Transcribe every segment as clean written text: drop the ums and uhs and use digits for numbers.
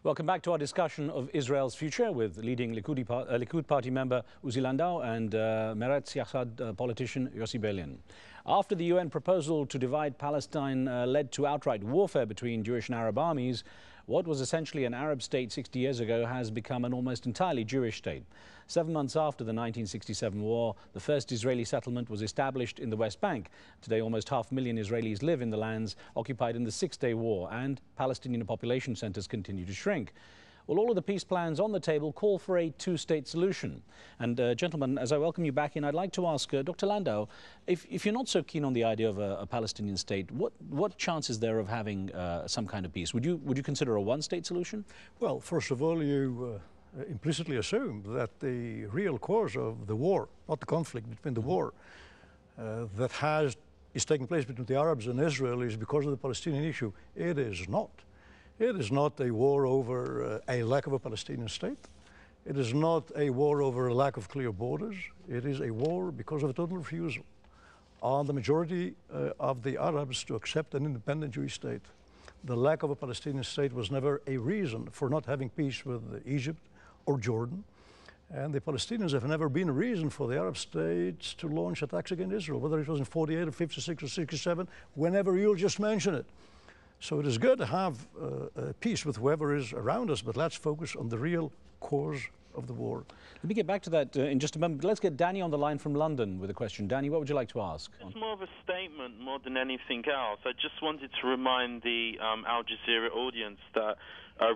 Welcome back to our discussion of Israel's future with leading Likud party member Uzi Landau and Meretz Yachad politician Yossi Beilin. After the UN proposal to divide Palestine led to outright warfare between Jewish and Arab armies, what was essentially an Arab state 60 years ago has become an almost entirely Jewish state. 7 months after the 1967 war, the first Israeli settlement was established in the West Bank. Today, almost 500,000 Israelis live in the lands occupied in the Six-Day War, and Palestinian population centers continue to shrink. Well, all of the peace plans on the table call for a two-state solution. And gentlemen, as I welcome you back in, I'd like to ask Dr. Landau, if you're not so keen on the idea of a Palestinian state, what chance is there of having some kind of peace? Would you consider a one-state solution? Well, first of all, you implicitly assume that the real cause of the war, not the conflict between the war, that is taking place between the Arabs and Israel is because of the Palestinian issue. It is not. It is not a war over a lack of a Palestinian state. It is not a war over a lack of clear borders. It is a war because of a total refusal on the majority of the Arabs to accept an independent Jewish state. The lack of a Palestinian state was never a reason for not having peace with Egypt or Jordan. And the Palestinians have never been a reason for the Arab states to launch attacks against Israel, whether it was in 48 or 56 or 67, whenever you'll just mention it. So it is good to have peace with whoever is around us, but let's focus on the real cause of the war. Let me get back to that in just a moment. Let's get Danny on the line from London with a question. Danny, what would you like to ask? It's more of a statement more than anything else. I just wanted to remind the Al Jazeera audience that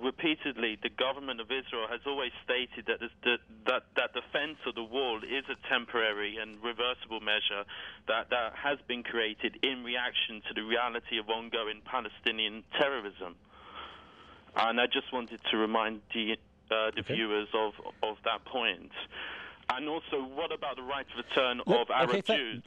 repeatedly the government of Israel has always stated that defense of the wall is a temporary and reversible measure that has been created in reaction to the reality of ongoing Palestinian terrorism. And I just wanted to remind the viewers of that point. And also, what about the right of return of Arab Jews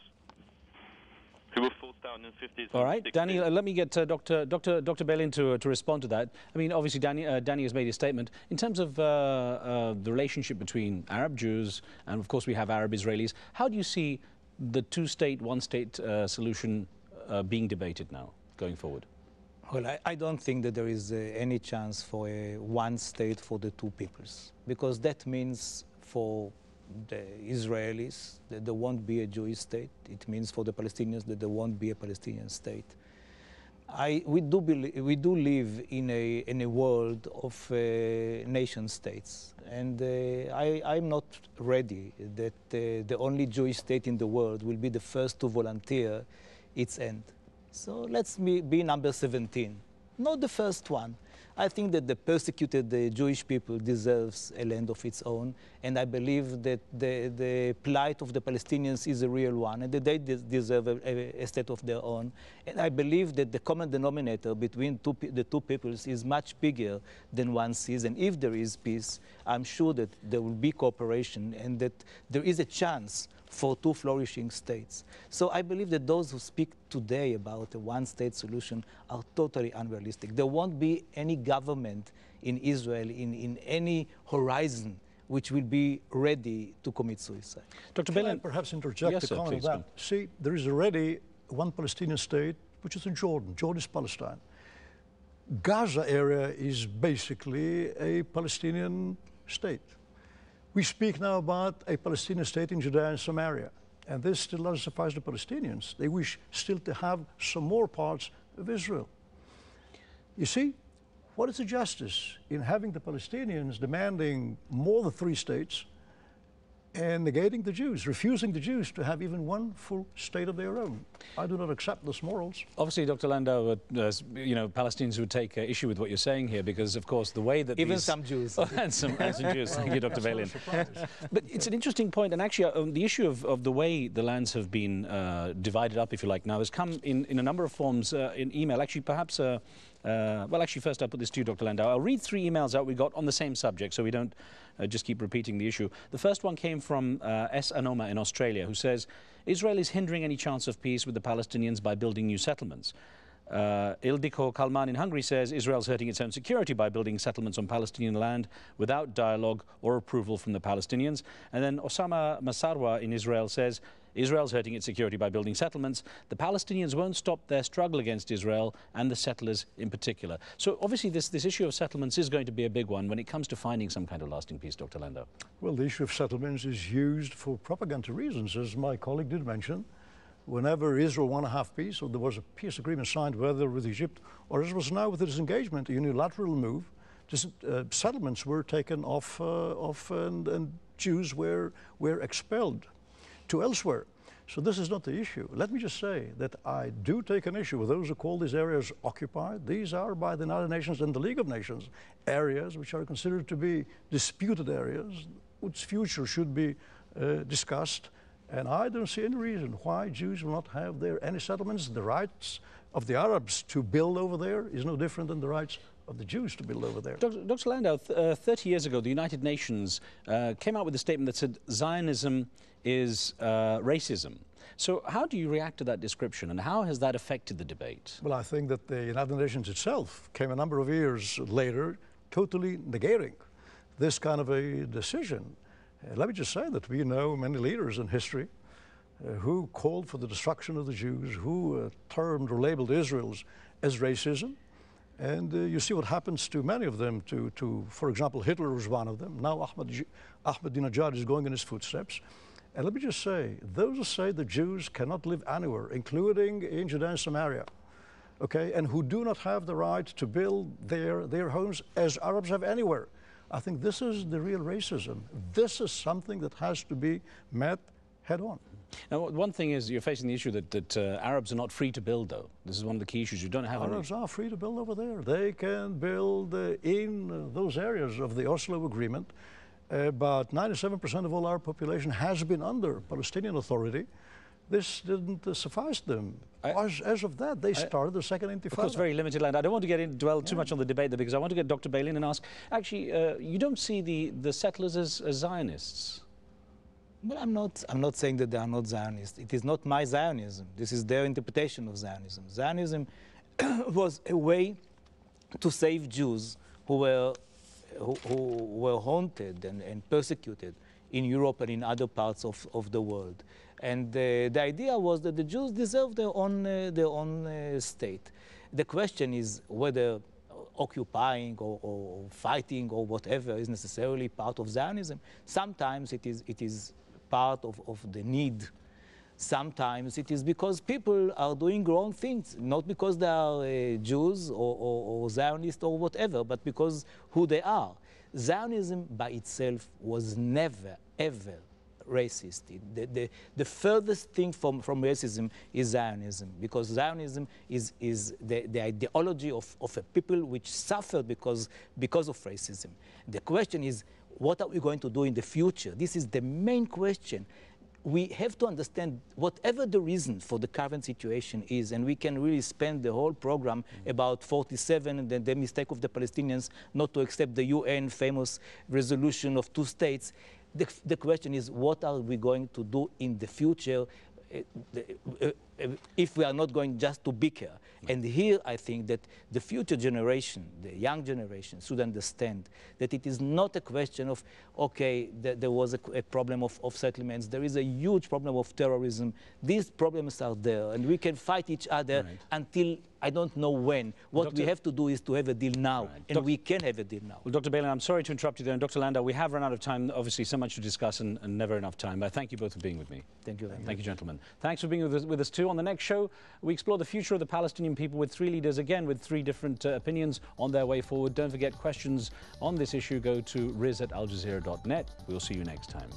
who were forced out in the 50s? All right, Danny, let me get Dr. Beilin to respond to that. I mean, obviously, Danny has made a statement. In terms of the relationship between Arab Jews and, of course, we have Arab Israelis, how do you see the two-state, one-state solution being debated now, going forward? Well, I don't think that there is any chance for a one state for the two peoples, because that means for the Israelis that there won't be a Jewish state. It means for the Palestinians that there won't be a Palestinian state. We do live in a world of nation states, and I'm not ready that the only Jewish state in the world will be the first to volunteer its end. So let's be number 17, not the first one. I think that the persecuted Jewish people deserves a land of its own, and I believe that the plight of the Palestinians is a real one, and that they deserve a state of their own. And I believe that the common denominator between the two peoples is much bigger than one sees, and if there is peace, I'm sure that there will be cooperation and that there is a chance for two flourishing states. So I believe that those who speak today about a one-state solution are totally unrealistic. There won't be any government in Israel in any horizon which will be ready to commit suicide. Dr. Beilin, perhaps interject yes, a comment on that. See, there is already one Palestinian state, which is in Jordan. Jordan is Palestine. Gaza area is basically a Palestinian state. We speak now about a Palestinian state in Judea and Samaria, and this still doesn't suffice the Palestinians. They wish still to have some more parts of Israel. You see, what is the justice in having the Palestinians demanding more than 3 states and negating the Jews, refusing the Jews to have even one full state of their own? I do not accept those morals. Obviously, Dr. Landau, you know, Palestinians would take issue with what you're saying here, because, of course, the way that even some Jews. and some Jews. Thank you, Dr. Beilin. But it's an interesting point, and actually, the issue of the way the lands have been divided up, if you like, now has come in a number of forms in email. Actually, perhaps. Well, actually, first I'll put this to you, Dr. Landau. I'll read 3 emails out we got on the same subject, so we don't just keep repeating the issue. The first one came from S. Anoma in Australia, who says, Israel is hindering any chance of peace with the Palestinians by building new settlements. Ildiko Kalman in Hungary says, Israel's hurting its own security by building settlements on Palestinian land without dialogue or approval from the Palestinians. And then Osama Masarwa in Israel says, Israel's hurting its security by building settlements. The Palestinians won't stop their struggle against Israel and the settlers in particular. So obviously this issue of settlements is going to be a big one when it comes to finding some kind of lasting peace, Dr. Landau. Well, the issue of settlements is used for propaganda reasons, as my colleague did mention. Whenever Israel won a half peace, or there was a peace agreement signed, whether with Egypt or as was now with the disengagement, a unilateral move, settlements were taken off and Jews were expelled to elsewhere. So this is not the issue. Let me just say that I do take an issue with those who call these areas occupied. These are, by the United Nations and the League of Nations, areas which are considered to be disputed areas, whose future should be discussed. And I don't see any reason why Jews will not have there any settlements. The rights of the Arabs to build over there is no different than the rights of the Jews to build over there. Dr. Landau, 30 years ago, the United Nations came out with a statement that said Zionism is racism. So how do you react to that description, and how has that affected the debate? Well, I think that the United Nations itself came a number of years later totally negating this kind of a decision. Let me just say that we know many leaders in history who called for the destruction of the Jews, who termed or labeled Israel as racism. And you see what happens to many of them, for example, Hitler was one of them. Now Ahmadinejad is going in his footsteps. And let me just say, those who say the Jews cannot live anywhere, including in Judea and Samaria, okay, and who do not have the right to build their homes as Arabs have anywhere, I think this is the real racism. This is something that has to be met head on. Now, one thing is you're facing the issue that Arabs are not free to build, though. This is one of the key issues. You don't have Arabs are free to build over there. They can build in those areas of the Oslo Agreement, but 97% of all our population has been under Palestinian Authority. This didn't suffice them. As of that, they started the second intifada. Of course, very limited land. I don't want to dwell too much on the debate there, because I want to get Dr. Beilin and ask, actually, you don't see the settlers as Zionists? Well, I'm not saying that they are not Zionists. It is not my Zionism. This is their interpretation of Zionism. Zionism was a way to save Jews who were haunted and persecuted in Europe and in other parts of the world. And the idea was that the Jews deserve their own state. The question is whether occupying or fighting or whatever is necessarily part of Zionism. Sometimes it is part of the need. Sometimes it is because people are doing wrong things, not because they are Jews or Zionists or whatever, but because who they are. Zionism by itself was never, ever racist. The furthest thing from racism is Zionism, because Zionism is the ideology of a people which suffered because of racism. The question is, what are we going to do in the future? This is the main question. We have to understand whatever the reason for the current situation is, and we can really spend the whole program about 47 and the mistake of the Palestinians not to accept the UN famous resolution of 2 states. The question is, what are we going to do in the future if we are not going just to bicker? And here I think that the future generation, the young generation, should understand that it is not a question of, okay, there was a problem of settlements. There is a huge problem of terrorism. These problems are there, and we can fight each other until I don't know when. What we have to do is to have a deal now, and we can have a deal now. Well, Dr. Beilin, I'm sorry to interrupt you there, and Dr. Landau, we have run out of time. Obviously, so much to discuss and never enough time. Thank you both for being with me. Thank you very much. Thank you, gentlemen. Thanks for being with us too. On the next show, we explore the future of the Palestinian people with 3 leaders, again with 3 different opinions on their way forward. Don't forget, questions on this issue go to riz@aljazeera.net. We'll see you next time.